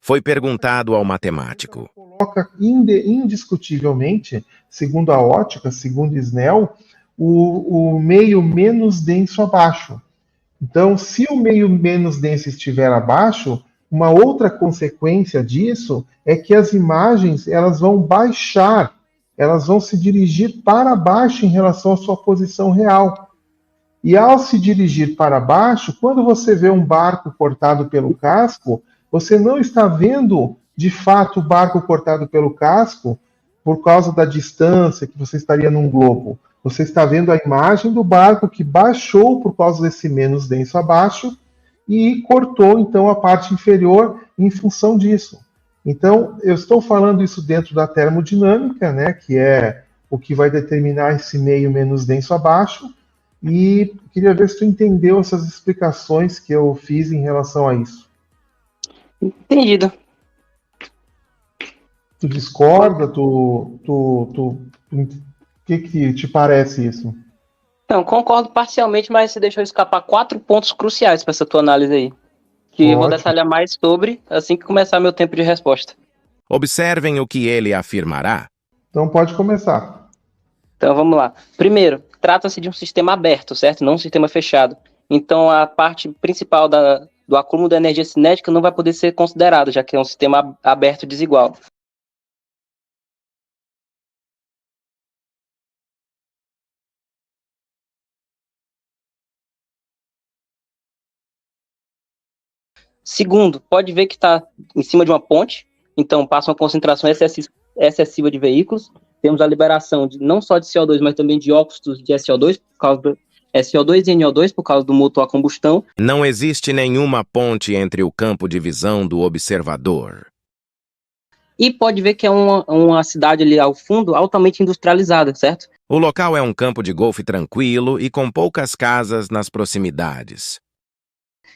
Foi perguntado ao matemático. Coloca indiscutivelmente, segundo a ótica, segundo Snell, o meio menos denso abaixo. Então, se o meio menos denso estiver abaixo, uma outra consequência disso é que as imagens elas vão baixar, elas vão se dirigir para baixo em relação à sua posição real. E ao se dirigir para baixo, quando você vê um barco cortado pelo casco, você não está vendo de fato o barco cortado pelo casco por causa da distância que você estaria num globo. Você está vendo a imagem do barco que baixou por causa desse menos denso abaixo e cortou então a parte inferior em função disso. Então, eu estou falando isso dentro da termodinâmica, né, que é o que vai determinar esse meio menos denso abaixo, e queria ver se tu entendeu essas explicações que eu fiz em relação a isso. Entendido. Tu discorda? O que te parece isso? Não, concordo parcialmente, mas você deixou escapar 4 pontos cruciais para essa tua análise aí. Que eu vou detalhar mais sobre assim que começar meu tempo de resposta. Observem o que ele afirmará. Então pode começar. Então vamos lá. Primeiro, trata-se de um sistema aberto, certo? Não um sistema fechado. Então a parte principal do acúmulo da energia cinética não vai poder ser considerada, já que é um sistema aberto e desigual. Segundo, pode ver que está em cima de uma ponte, então passa uma concentração excessiva de veículos. Temos a liberação não só de CO2, mas também de óxidos de SO2, por causa do SO2 e NO2, por causa do motor a combustão. Não existe nenhuma ponte entre o campo de visão do observador. E pode ver que é uma cidade ali ao fundo altamente industrializada, certo? O local é um campo de golfe tranquilo e com poucas casas nas proximidades.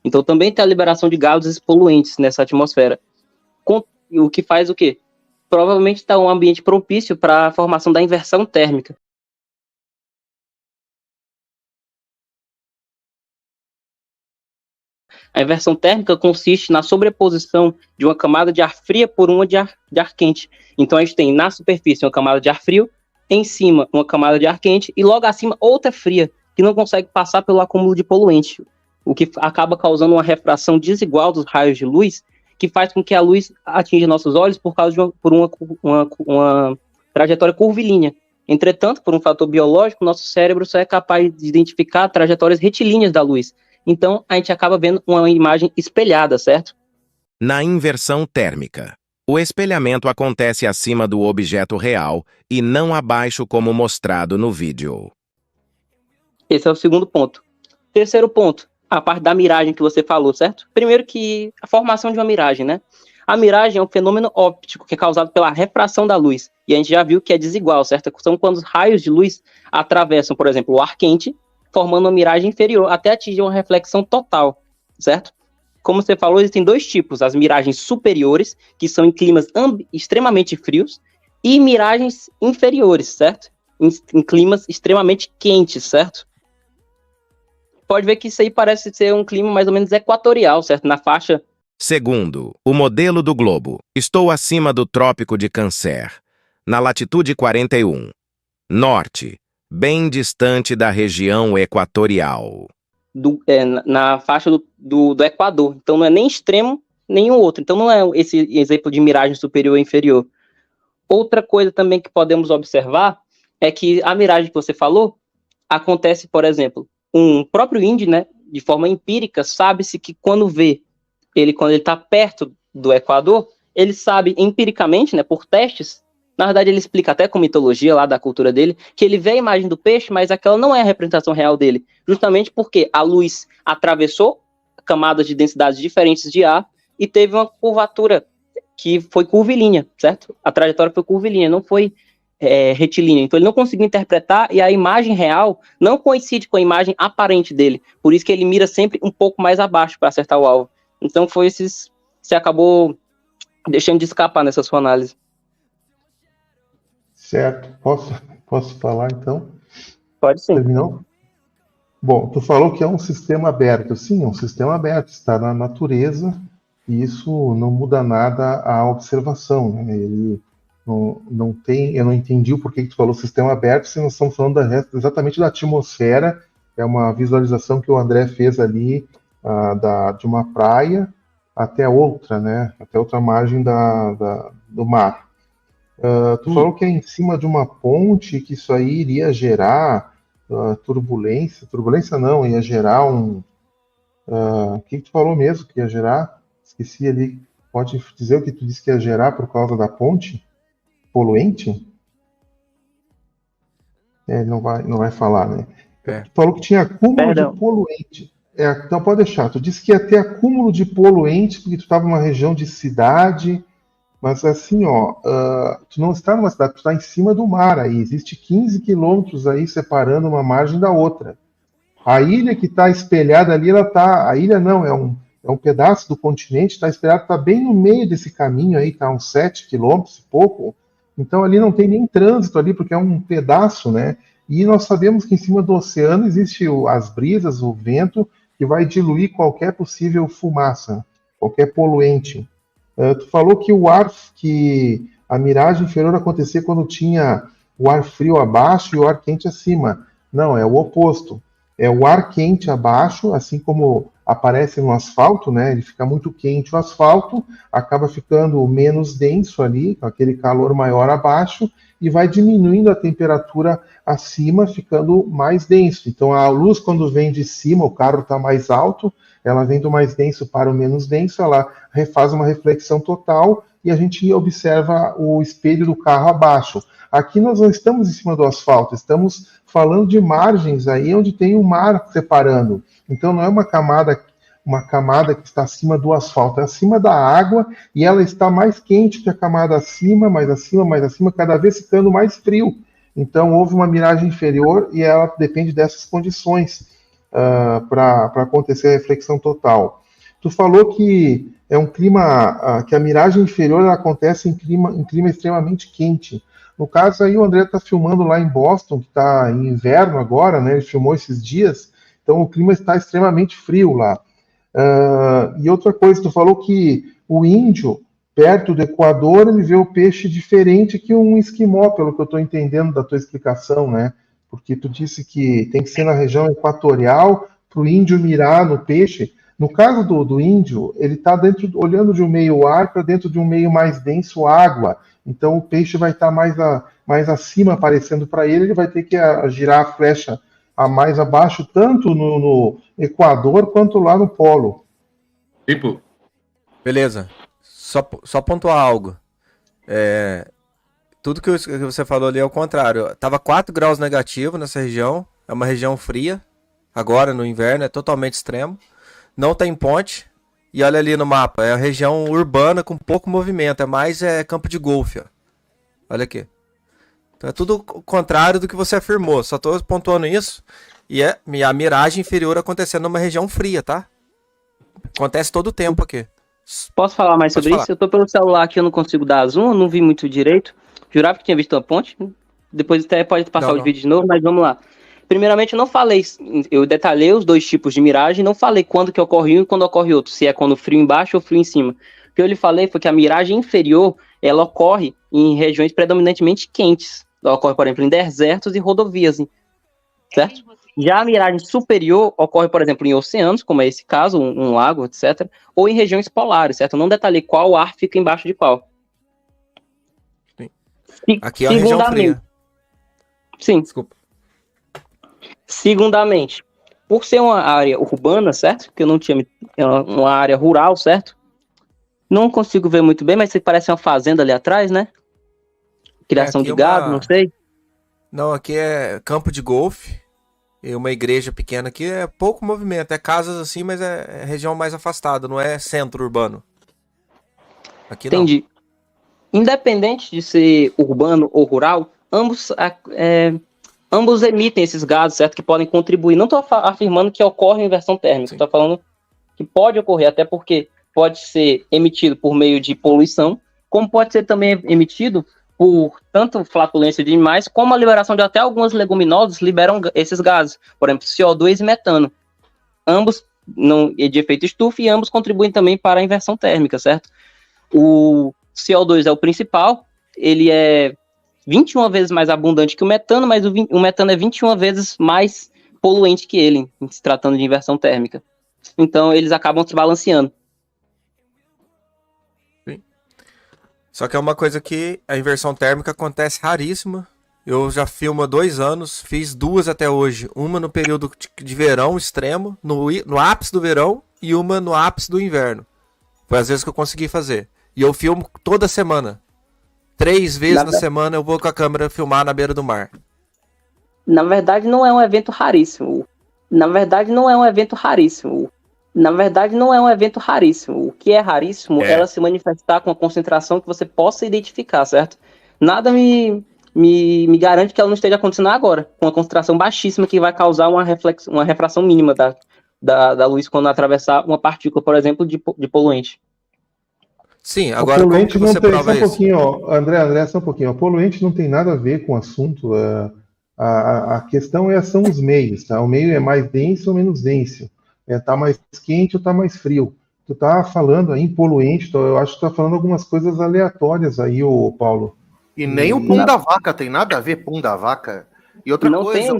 Então também tem a liberação de gases poluentes nessa atmosfera. O que faz o quê? Provavelmente está um ambiente propício para a formação da inversão térmica. A inversão térmica consiste na sobreposição de uma camada de ar fria por uma de ar quente. Então a gente tem na superfície uma camada de ar frio, em cima uma camada de ar quente e logo acima outra fria, que não consegue passar pelo acúmulo de poluente, o que acaba causando uma refração desigual dos raios de luz, que faz com que a luz atinja nossos olhos por causa de uma trajetória curvilínea. Entretanto, por um fator biológico, nosso cérebro só é capaz de identificar trajetórias retilíneas da luz. Então, a gente acaba vendo uma imagem espelhada, certo? Na inversão térmica, o espelhamento acontece acima do objeto real e não abaixo como mostrado no vídeo. Esse é o segundo ponto. Terceiro ponto, a parte da miragem que você falou, certo? Primeiro que a formação de uma miragem, né? A miragem é um fenômeno óptico que é causado pela refração da luz. E a gente já viu que é desigual, certo? São quando os raios de luz atravessam, por exemplo, o ar quente, formando uma miragem inferior, até atingir uma reflexão total, certo? Como você falou, existem 2 tipos, as miragens superiores, que são em climas extremamente frios, e miragens inferiores, certo? Em climas extremamente quentes, certo? Pode ver que isso aí parece ser um clima mais ou menos equatorial, certo? Na faixa... Segundo, o modelo do globo. Estou acima do Trópico de Câncer, na latitude 41, norte, bem distante da região equatorial. Na faixa do Equador. Então não é nem extremo, nem o outro. Então não é esse exemplo de miragem superior ou inferior. Outra coisa também que podemos observar é que a miragem que você falou acontece, por exemplo, um próprio índio, né, de forma empírica, sabe-se que quando ele está perto do Equador, ele sabe empiricamente, né, por testes, na verdade ele explica até com mitologia lá da cultura dele, que ele vê a imagem do peixe, mas aquela não é a representação real dele, justamente porque a luz atravessou camadas de densidades diferentes de ar e teve uma curvatura que foi curvilínea, certo? A trajetória foi curvilínea, não foi retilínea. Então ele não conseguiu interpretar e a imagem real não coincide com a imagem aparente dele. Por isso que ele mira sempre um pouco mais abaixo para acertar o alvo. Então foi esses... Você acabou deixando de escapar nessa sua análise. Certo. Posso falar, então? Pode sim. Terminou? Bom, tu falou que é um sistema aberto. Sim, é um sistema aberto. Está na natureza. e isso não muda nada a observação, né? Ele não tem, eu não entendi o porquê que tu falou sistema aberto, se nós estamos falando exatamente da atmosfera, é uma visualização que o André fez ali, de uma praia até outra, né? Até outra margem do mar. Tu falou que é em cima de uma ponte, que isso aí iria gerar turbulência. Turbulência não, ia gerar o que tu falou mesmo que ia gerar? Esqueci ali. Pode dizer o que tu disse que ia gerar por causa da ponte? Poluente? Não vai falar, né? Tu falou que tinha acúmulo de poluente. Então pode deixar. Tu disse que ia ter acúmulo de poluente porque tu estava numa região de cidade. Mas assim, tu não está numa cidade, tu está em cima do mar aí. Existe 15 quilômetros aí separando uma margem da outra. A ilha que está espelhada ali, a ilha não, é um pedaço do continente, está espelhado, está bem no meio desse caminho aí, está uns 7 quilômetros e pouco. Então ali não tem nem trânsito ali, porque é um pedaço, né? E nós sabemos que em cima do oceano existe as brisas, o vento, que vai diluir qualquer possível fumaça, qualquer poluente. Tu falou que a miragem inferior acontecia quando tinha o ar frio abaixo e o ar quente acima. Não, é o oposto. É o ar quente abaixo, assim como aparece no asfalto, né? Ele fica muito quente o asfalto, acaba ficando menos denso ali, com aquele calor maior abaixo, e vai diminuindo a temperatura acima, ficando mais denso. Então a luz, quando vem de cima, o carro está mais alto, ela vem do mais denso para o menos denso, ela faz uma reflexão total e a gente observa o espelho do carro abaixo. Aqui nós não estamos em cima do asfalto, estamos falando de margens aí onde tem o mar separando. Então não é uma camada que está acima do asfalto, é acima da água e ela está mais quente que a camada acima, mais acima, mais acima, cada vez ficando mais frio. Então houve uma miragem inferior e ela depende dessas condições para acontecer a reflexão total. Tu falou que é um clima, que a miragem inferior ela acontece em clima extremamente quente. No caso aí o André está filmando lá em Boston, que está em inverno agora, né? Ele filmou esses dias, então o clima está extremamente frio lá. E outra coisa, tu falou que o índio, perto do Equador, ele vê o peixe diferente que um esquimó, pelo que eu estou entendendo da tua explicação, né? Porque tu disse que tem que ser na região equatorial para o índio mirar no peixe. No caso do índio, ele está olhando de um meio ar para dentro de um meio mais denso água. Então o peixe vai estar mais acima aparecendo para ele vai ter que girar a flecha a mais abaixo, tanto no Equador quanto lá no Polo. Tipo. Beleza. Só pontuar algo. Tudo que você falou ali é o contrário. Tava 4 graus negativo nessa região. É uma região fria. Agora, no inverno, é totalmente extremo. Não tem ponte. E olha ali no mapa. É a região urbana com pouco movimento. É mais campo de golfe. Ó. Olha aqui. Então é tudo o contrário do que você afirmou. Só tô pontuando isso. E a miragem inferior acontecendo numa região fria, tá? Acontece todo o tempo aqui. Posso falar mais sobre isso? Eu tô pelo celular aqui, eu não consigo dar zoom, eu não vi muito direito. Jurava que tinha visto a ponte. Depois até pode passar o vídeo de novo, mas vamos lá. Primeiramente, eu não falei, eu detalhei os dois tipos de miragem, não falei quando que ocorre um e quando ocorre outro, se é quando frio embaixo ou frio em cima. O que eu lhe falei foi que a miragem inferior, ela ocorre em regiões predominantemente quentes. Ela ocorre, por exemplo, em desertos e rodovias, certo? Já a miragem superior ocorre, por exemplo, em oceanos, como é esse caso, um lago, etc., ou em regiões polares, certo? Eu não detalhei qual ar fica embaixo de qual. Sim. Aqui é a região fria. Sim. Desculpa. Segundamente, por ser uma área urbana, certo? Que eu não tinha uma área rural, certo? Não consigo ver muito bem, mas parece uma fazenda ali atrás, né? Criação de gado, não sei. Não, aqui é campo de golfe. E uma igreja pequena aqui é pouco movimento. É casas assim, mas é região mais afastada, não é centro urbano. Aqui não. Entendi. Independente de ser urbano ou rural, ambos emitem esses gases, certo? Que podem contribuir. Não estou afirmando que ocorre inversão térmica. Estou falando que pode ocorrer, até porque pode ser emitido por meio de poluição, como pode ser também emitido por tanto flatulência de animais, como a liberação de até algumas leguminosas liberam esses gases. Por exemplo, CO2 e metano. Ambos de efeito estufa, e ambos contribuem também para a inversão térmica, certo? O CO2 é o principal, ele é 21 vezes mais abundante que o metano, mas o metano é 21 vezes mais poluente que ele, se tratando de inversão térmica. Então, eles acabam se balanceando. Sim. Só que é uma coisa que a inversão térmica acontece raríssima. Eu já filmo há 2 anos, fiz 2 até hoje. Uma no período de verão extremo, no ápice do verão, e uma no ápice do inverno. Foi às vezes que eu consegui fazer. E eu filmo toda semana. 3 vezes na semana eu vou com a câmera filmar na beira do mar. Na verdade, não é um evento raríssimo. O que é raríssimo é ela se manifestar com uma concentração que você possa identificar, certo? Nada me garante que ela não esteja acontecendo agora, com uma concentração baixíssima que vai causar uma refração mínima da luz quando atravessar uma partícula, por exemplo, de poluente. Sim, agora como que você prova isso? André, só um pouquinho. O poluente não tem nada a ver com o assunto. A questão são os meios, tá? O meio é mais denso ou menos denso. Tá mais quente ou tá mais frio. Tu tá falando aí em poluente, então eu acho que tu tá falando algumas coisas aleatórias aí, ô Paulo. E nem o pum da vaca tem nada a ver, pum da vaca. E outra coisa,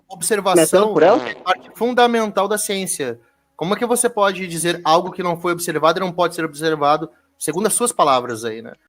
observação é parte fundamental da ciência. Como é que você pode dizer algo que não foi observado e não pode ser observado, segundo as suas palavras aí, né?